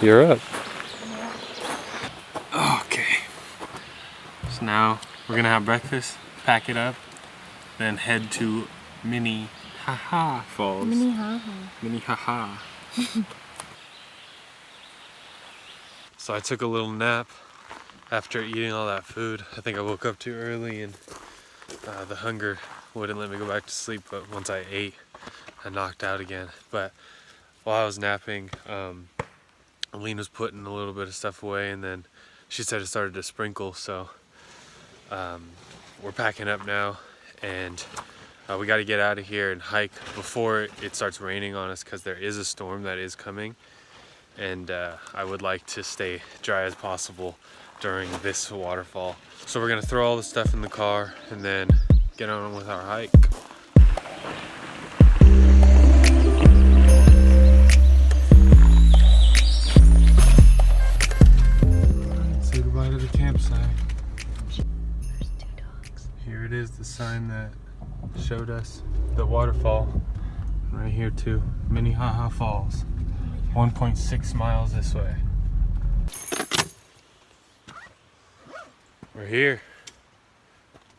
You're up. Okay. So now we're gonna have breakfast, pack it up, then head to Minnehaha Falls. Minnehaha. So I took a little nap after eating all that food. I think I woke up too early and the hunger wouldn't let me go back to sleep, but once I ate, I knocked out again. But while I was napping, Allyn was putting a little bit of stuff away, and then she said it started to sprinkle, so we're packing up now, and we got to get out of here and hike before it starts raining on us, because there is a storm that is coming, and I would like to stay dry as possible during this waterfall. So we're gonna throw all the stuff in the car and then get on with our hike. Say goodbye to the campsite. There's 2 dogs. Here it is, the sign that showed us the waterfall. Right here too, Minnehaha Falls. 1.6 miles this way. We're here.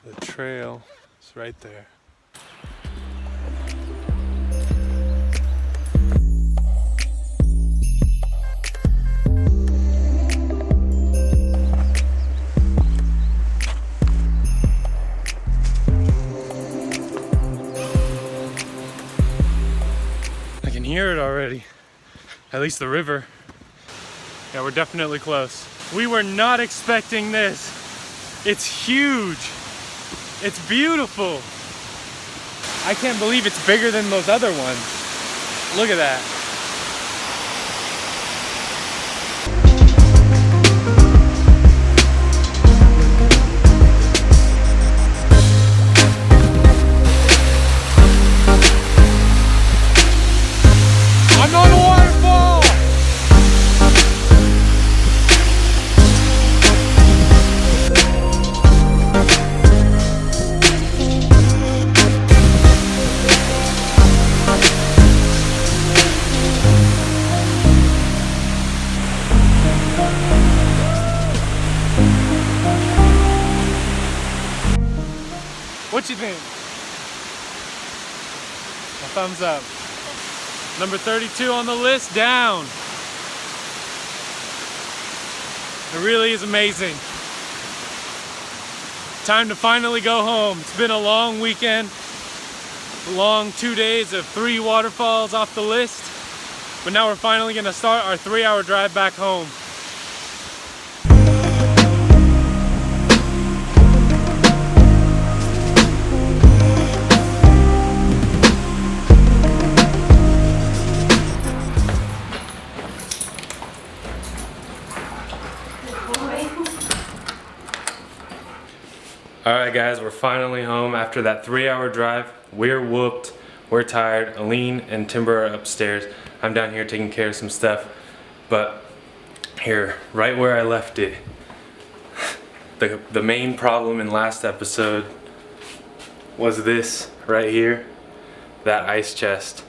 The trail is right there. I can hear it already. At least the river. Yeah, we're definitely close. We were not expecting this. It's huge. It's beautiful. I can't believe it's bigger than those other ones. Look at that. I'm on a waterfall! What you think? A thumbs up. Number 32 on the list, down. It really is amazing. Time to finally go home. It's been a long weekend. A long 2 days of 3 waterfalls off the list. But now we're finally gonna start our 3-hour drive back home. Alright guys, we're finally home after that 3-hour drive. We're whooped, we're tired. Allyn and Timber are upstairs. I'm down here taking care of some stuff. But here, right where I left it, the main problem in last episode was this right here. That ice chest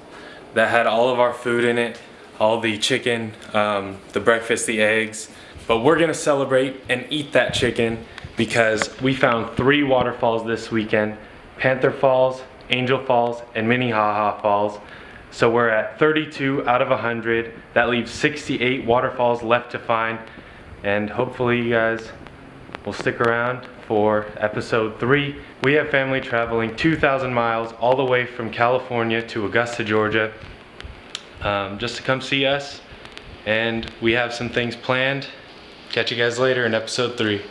that had all of our food in it, all the chicken, the breakfast, the eggs. But we're gonna celebrate and eat that chicken because we found 3 waterfalls this weekend: Panther Falls, Angel Falls, and Minnehaha Falls. So we're at 32 out of 100. That leaves 68 waterfalls left to find. And hopefully you guys will stick around for episode 3. We have family traveling 2,000 miles all the way from California to Augusta, Georgia, just to come see us. And we have some things planned. Catch you guys later in episode 3.